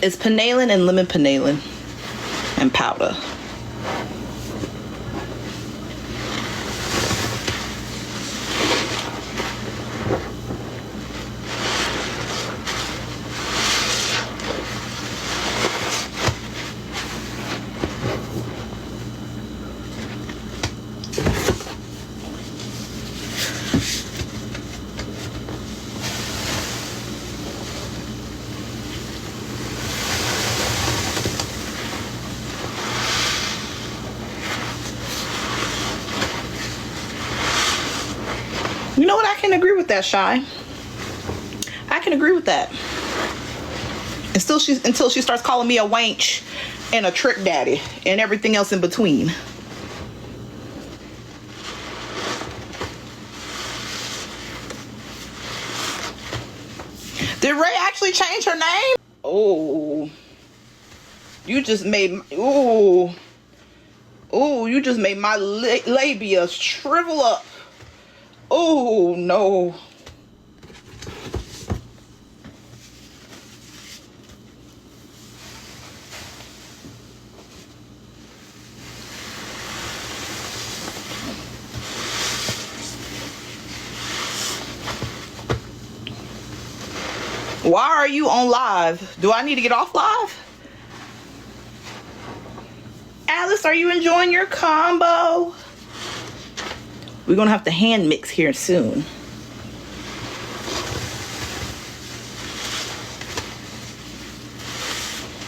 It's penalin and lemon penalin and powder. You know what? I can agree with that, Shy. I can agree with that. Until she starts calling me a wench and a trick daddy and everything else in between. Did Ray actually change her name? Oh, you just made. Oh, you just made my labia shrivel up. Oh no. Why are you on live? Do I need to get off live? Alice, are you enjoying your combo? We're gonna have to hand mix here soon.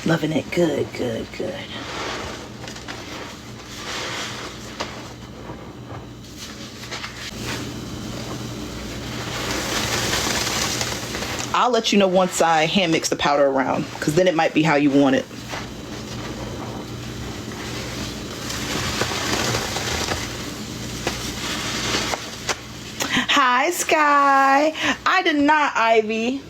Loving it. Good, good, good. I'll let you know once I hand mix the powder around, because then it might be how you want it. Hi, Sky. I did not, Ivy.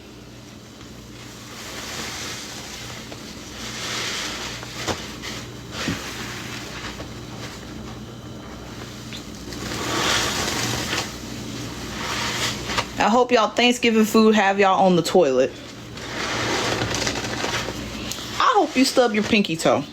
I hope y'all Thanksgiving food have y'all on the toilet. I hope you stub your pinky toe.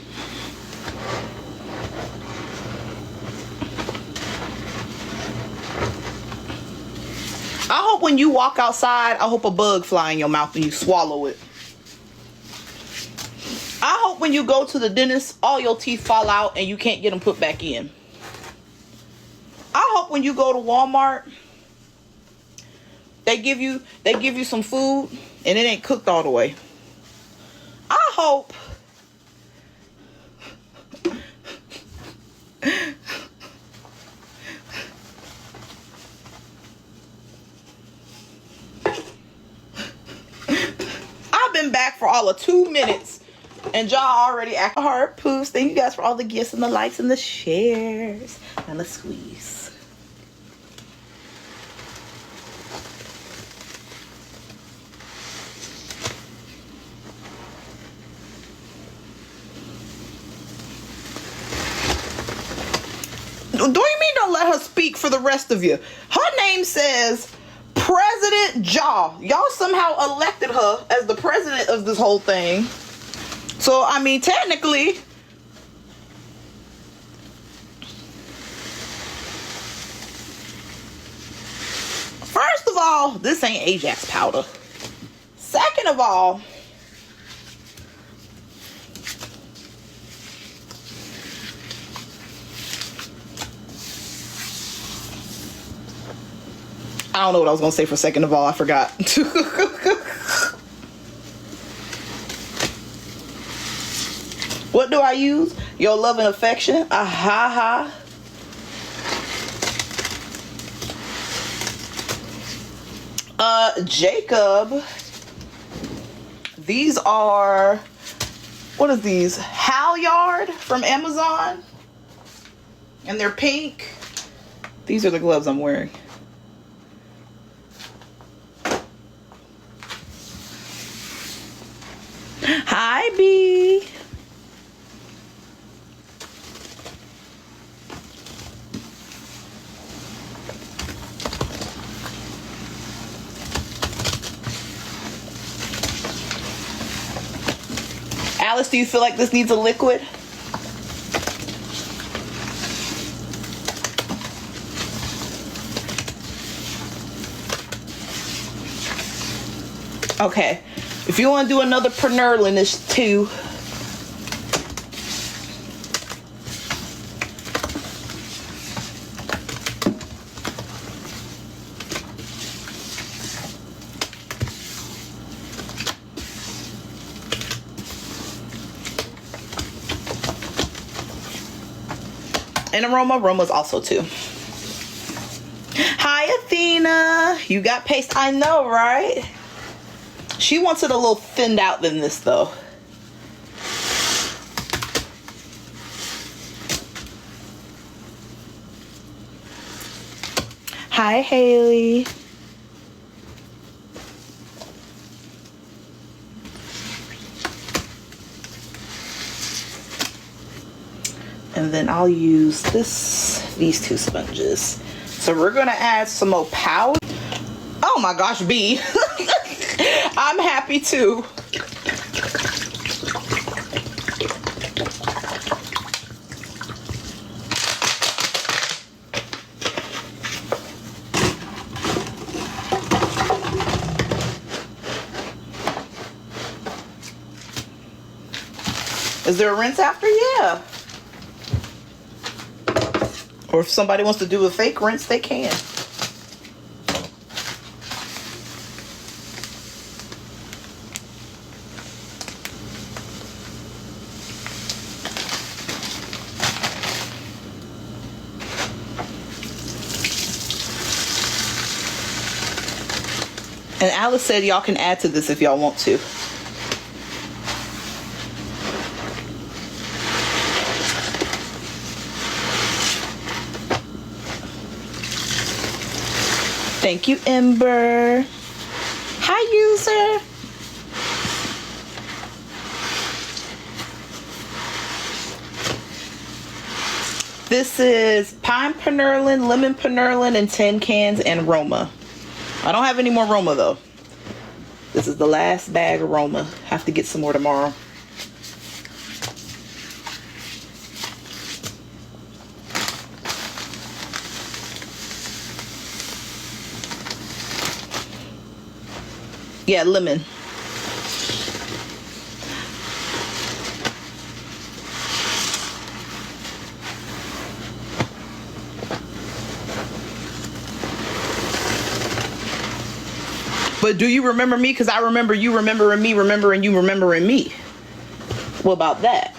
I hope when you walk outside, I hope a bug fly in your mouth and you swallow it. I hope when you go to the dentist, all your teeth fall out and you can't get them put back in. I hope when you go to Walmart, they give you some food and it ain't cooked all the way. I hope I've been back for all of 2 minutes and y'all already act heart poofs. Thank you guys for all the gifts and the likes and the shares and the squeeze. Do you mean don't let her speak for the rest of you? Her name says President Jaw. Y'all somehow elected her as the president of this whole thing. So, I mean, technically, first of all, this ain't Ajax powder. Second of all, I don't know what I was going to say for second of all. I forgot. What do I use? Your love and affection. Ha. Jacob. These are, what are these? Halyard from Amazon. And they're pink. These are the gloves I'm wearing. Hi, B. Alice, do you feel like this needs a liquid? Okay. If you want to do another pernurlin, it's 2. And Aroma's also 2. Hi, Athena. You got paste, I know, right? She wants it a little thinned out than this, though. Hi, Haley. And then I'll use these 2 sponges. So we're gonna add some more powder. Oh my gosh, B. I'm happy too. Is there a rinse after? Yeah. Or if somebody wants to do a fake rinse, they can. And Alice said y'all can add to this if y'all want to. Thank you, Ember. Hi, user. This is pine pernurlin, lemon pernurlin, and 10 cans, and Roma. I don't have any more Roma though. This is the last bag of Roma. Have to get some more tomorrow. Yeah, lemon. But do you remember me? Because I remember you remembering me, remembering you remembering me. What about that?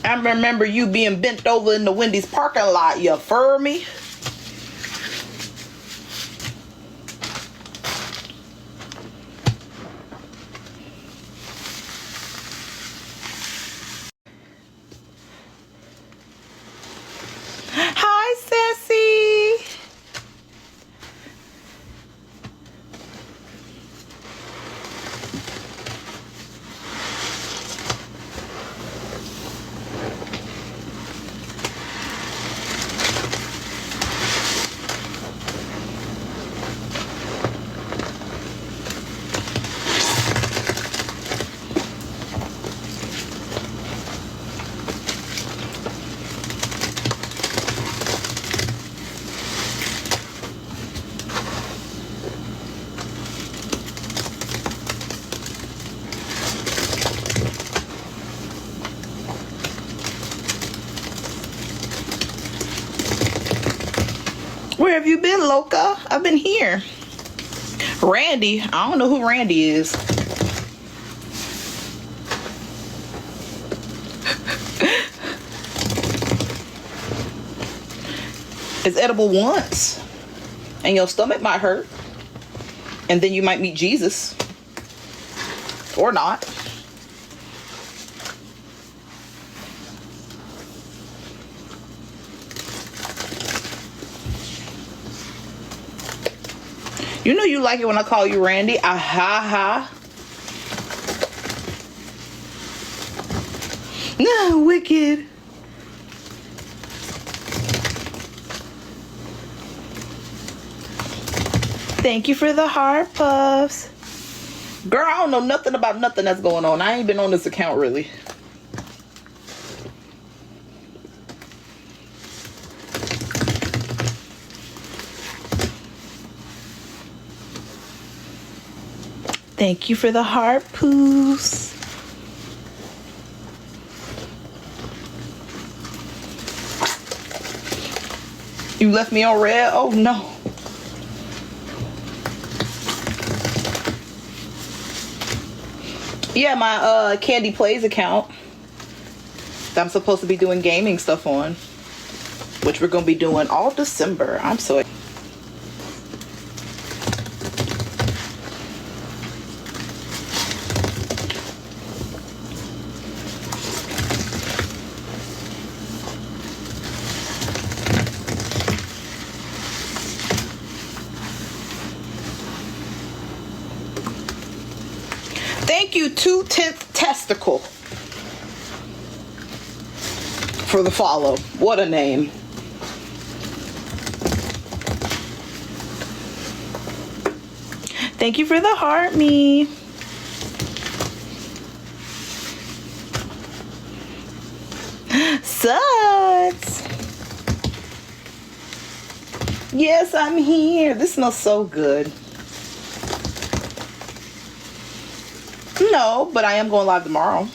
I remember you being bent over in the Wendy's parking lot, you fur me. Hi, Sassy. Where have you been, Loca? I've been here. Randy. I don't know who Randy is. It's edible once. And your stomach might hurt. And then you might meet Jesus. Or not. You know you like it when I call you Randy. Ah ha ha. No, wicked. Thank you for the heart puffs. Girl, I don't know nothing about nothing that's going on. I ain't been on this account really. Thank you for the heart, Poos. You left me on red? Oh no. Yeah, my Candy Plays account that I'm supposed to be doing gaming stuff on, which we're going to be doing all December. I'm so excited. Thank you, 2/10 Testicle, for the follow. What a name. Thank you for the heart, me. Suds. Yes, I'm here. This smells so good. No, but I am going live tomorrow.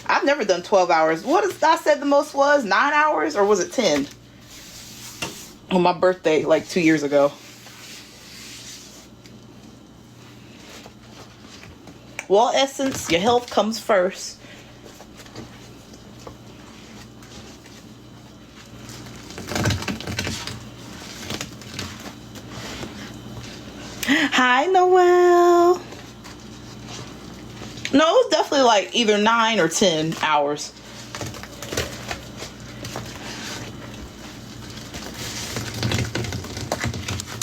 I've never done 12 hours. What is, I said the most was 9 hours, or was it 10? On my birthday, like 2 years ago. Well, Essence, your health comes first. Hi, Noel. No, it was definitely like either 9 or 10 hours.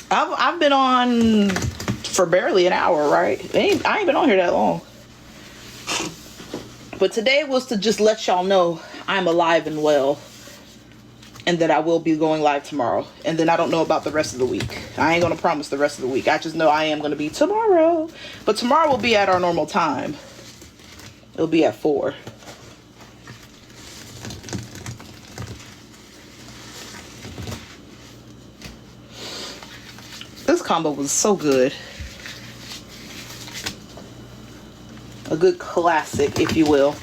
I've been on for barely an hour, right? I ain't been on here that long. But today was to just let y'all know I'm alive and well. And that I will be going live tomorrow. And then I don't know about the rest of the week. I ain't going to promise the rest of the week. I just know I am going to be tomorrow. But tomorrow will be at our normal time. It'll be at 4. This combo was so good. A good classic, if you will.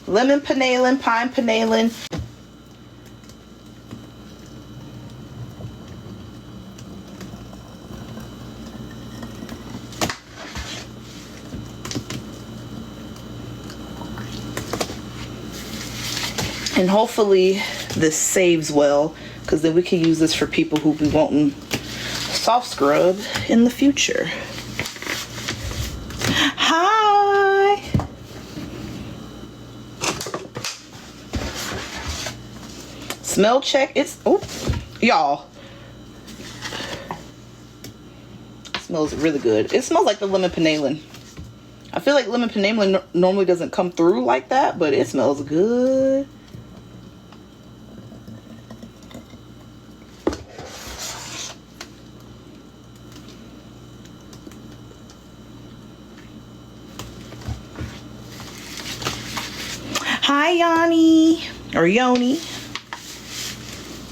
Lemon penalin, pine penalin. And hopefully this saves well, because then we can use this for people who be wanting soft scrub in the future. Hi. Smell check. It's, oh, y'all. It smells really good. It smells like the lemon penalin. I feel like lemon penalin normally doesn't come through like that, but it smells good. Hi, Yanni, or Yoni,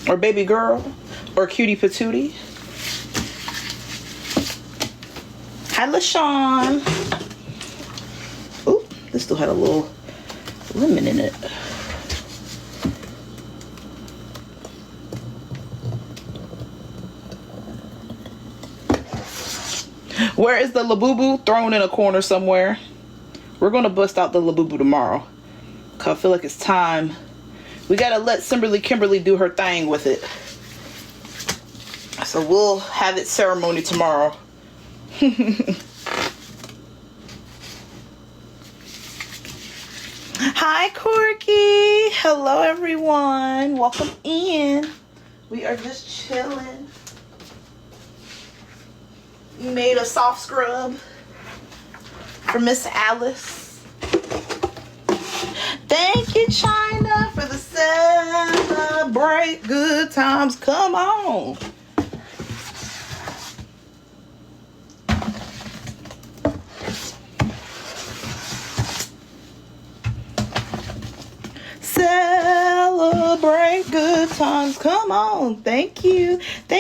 or baby girl, or cutie patootie. Hi, LaShawn. Ooh, this still had a little lemon in it. Where is the Labubu? Thrown in a corner somewhere. We're gonna bust out the Labubu tomorrow. I feel like it's time. We gotta let Kimberly do her thing with it. So we'll have it ceremony tomorrow. Hi, Corky. Hello, everyone. Welcome in. We are just chilling. We made a soft scrub for Miss Alice. Thank you, China, for the celebrate good times. Come on. celebrate good times. Come on. Thank you. Thank